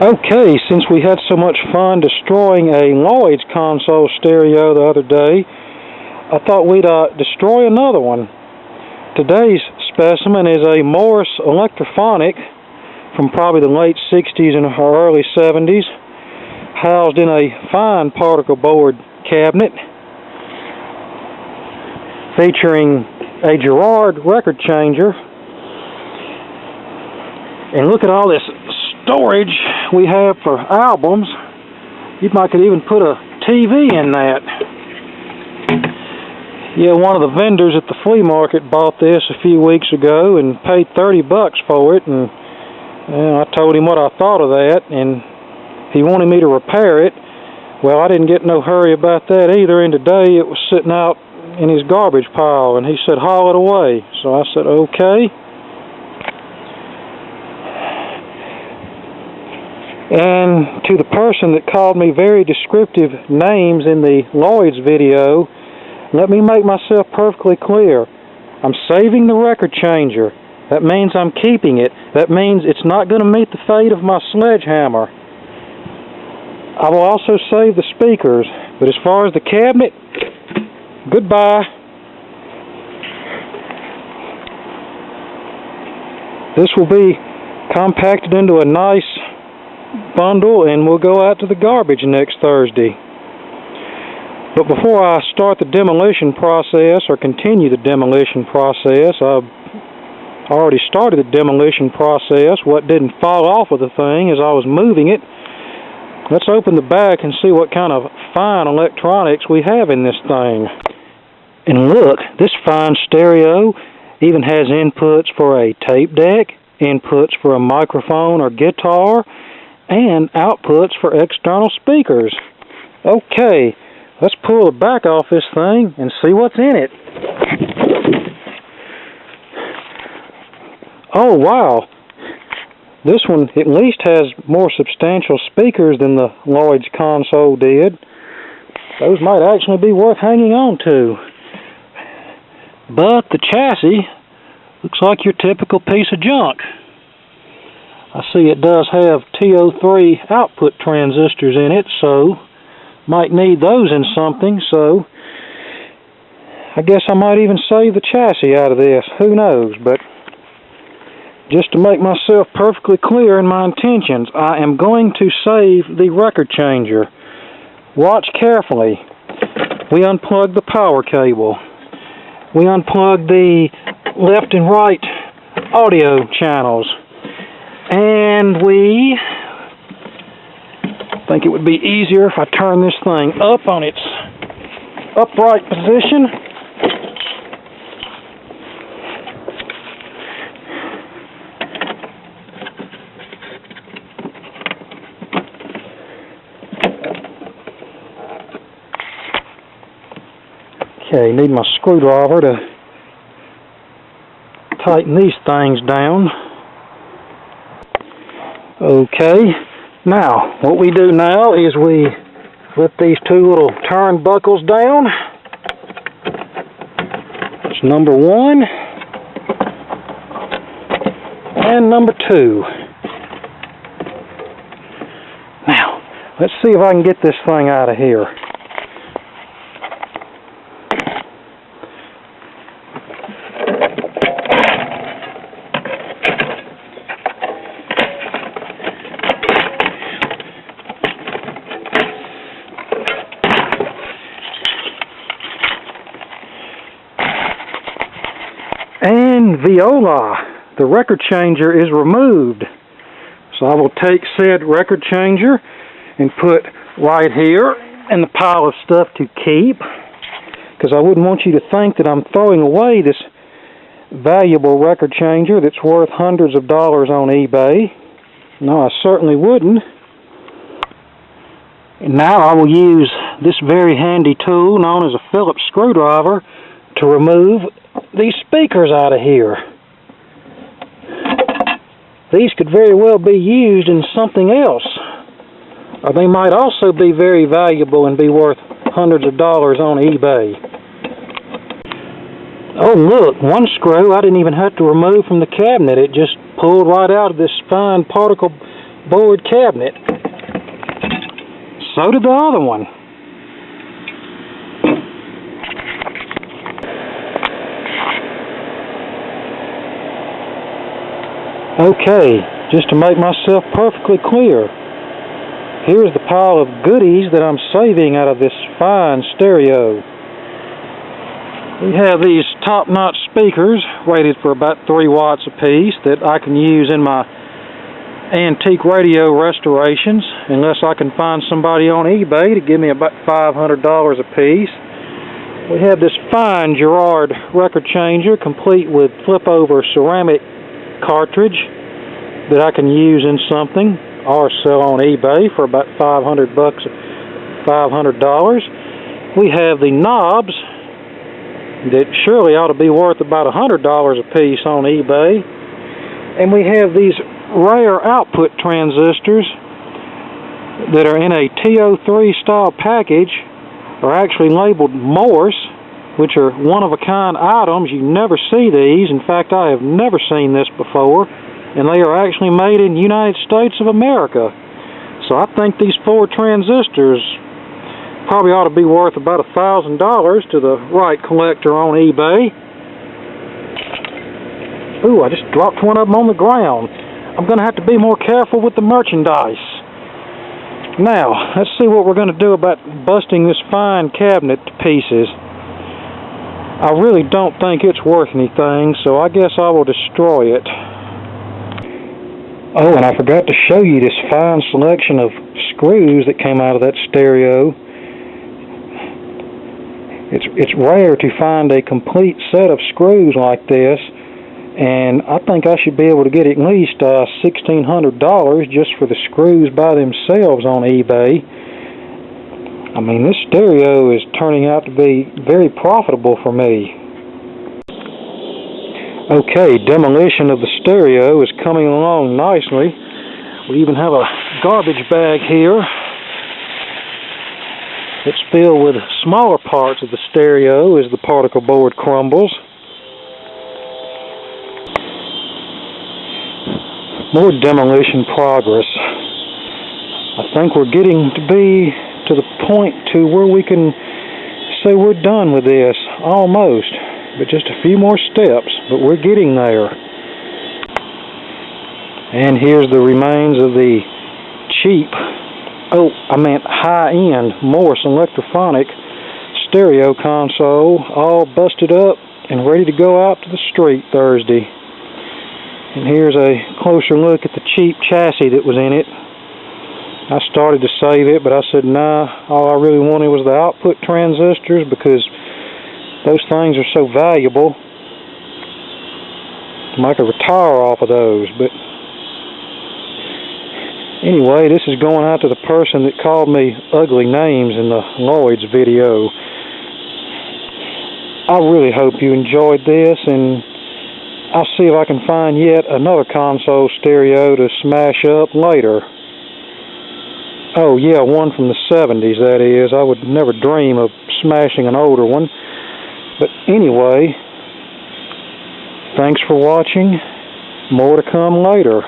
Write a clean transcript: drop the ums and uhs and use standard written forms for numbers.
Okay, since we had so much fun destroying a Lloyd's console stereo the other day, I thought we'd destroy another one. Today's specimen is a Morse-Electrophonic from probably the late 60s and early 70s, housed in a fine particle board cabinet featuring a Garrard record changer. And look at all this storage we have for albums. You could even put a TV in that. Yeah, one of the vendors at the flea market bought this a few weeks ago and paid $30 for it, and I told him what I thought of that, and he wanted me to repair it. Well, I didn't get no hurry about that either, and today it was sitting out in his garbage pile, and he said haul it away. So I said okay. And to the person that called me very descriptive names in the Lloyd's video, let me make myself perfectly clear. I'm saving the record changer. That means I'm keeping it. That means it's not going to meet the fate of my sledgehammer. I will also save the speakers, but as far as the cabinet, goodbye. This will be compacted into a nice bundle, and we'll go out to the garbage next Thursday. But before I start the demolition process, or continue the demolition process, I've already started the demolition process. What didn't fall off of the thing as I was moving it. Let's open the back and see what kind of fine electronics we have in this thing. And look, this fine stereo even has inputs for a tape deck, inputs for a microphone or guitar, and outputs for external speakers. Okay, let's pull the back off this thing and see what's in it. Oh wow, this one at least has more substantial speakers than the Lloyd's console did. Those might actually be worth hanging on to. But the chassis looks like your typical piece of junk. I see it does have TO3 output transistors in it, so might need those in something, so I guess I might even save the chassis out of this. Who knows? But just to make myself perfectly clear in my intentions, I am going to save the record changer. Watch carefully. We unplug the power cable. We unplug the left and right audio channels. And we think it would be easier if I turn this thing up on its upright position. Okay, need my screwdriver to tighten these things down. Okay, now what we do now is we flip these two little turnbuckles down. That's number one and number two. Now, let's see if I can get this thing out of here. And voila, the record changer is removed. So I will take said record changer and put right here in the pile of stuff to keep, because I wouldn't want you to think that I'm throwing away this valuable record changer that's worth hundreds of dollars on eBay. No, I certainly wouldn't. And now I will use this very handy tool known as a Phillips screwdriver to remove these speakers out of here. These could very well be used in something else, or they might also be very valuable and be worth hundreds of dollars on eBay. Oh look, one screw I didn't even have to remove from the cabinet. It just pulled right out of this fine particle board cabinet. So did the other one. Okay, just to make myself perfectly clear, here's the pile of goodies that I'm saving out of this fine stereo. We have these top-notch speakers rated for about 3 watts apiece that I can use in my antique radio restorations, unless I can find somebody on eBay to give me about $500 apiece. We have this fine Garrard record changer, complete with flip-over ceramic cartridge that I can use in something or sell on eBay for about $500. We have the knobs that surely ought to be worth about $100 a piece on eBay, and we have these rare output transistors that are in a TO3 style package, are actually labeled Morse, which are one-of-a-kind items. You never see these. In fact, I have never seen this before, and they are actually made in the United States of America. So I think these 4 transistors probably ought to be worth about $1,000 to the right collector on eBay. Ooh, I just dropped one of them on the ground. I'm going to have to be more careful with the merchandise. Now, let's see what we're going to do about busting this fine cabinet to pieces. I really don't think it's worth anything, so I guess I will destroy it. Oh, and I forgot to show you this fine selection of screws that came out of that stereo. It's rare to find a complete set of screws like this, and I think I should be able to get at least $1,600 just for the screws by themselves on eBay. I mean, this stereo is turning out to be very profitable for me. Okay, demolition of the stereo is coming along nicely. We even have a garbage bag here. It's filled with smaller parts of the stereo as the particle board crumbles. More demolition progress. I think we're getting to be to the point to where we can say we're done with this, almost, but just a few more steps, but we're getting there. And here's the remains of the cheap, high-end Morse-Electrophonic stereo console, all busted up and ready to go out to the street Thursday. And here's a closer look at the cheap chassis that was in it. I started to save it, but I said, nah, all I really wanted was the output transistors because those things are so valuable. I could retire off of those, but anyway, this is going out to the person that called me ugly names in the Lloyd's video. I really hope you enjoyed this, and I'll see if I can find yet another console stereo to smash up later. Oh yeah, one from the 70s, that is. I would never dream of smashing an older one. But anyway, thanks for watching. More to come later.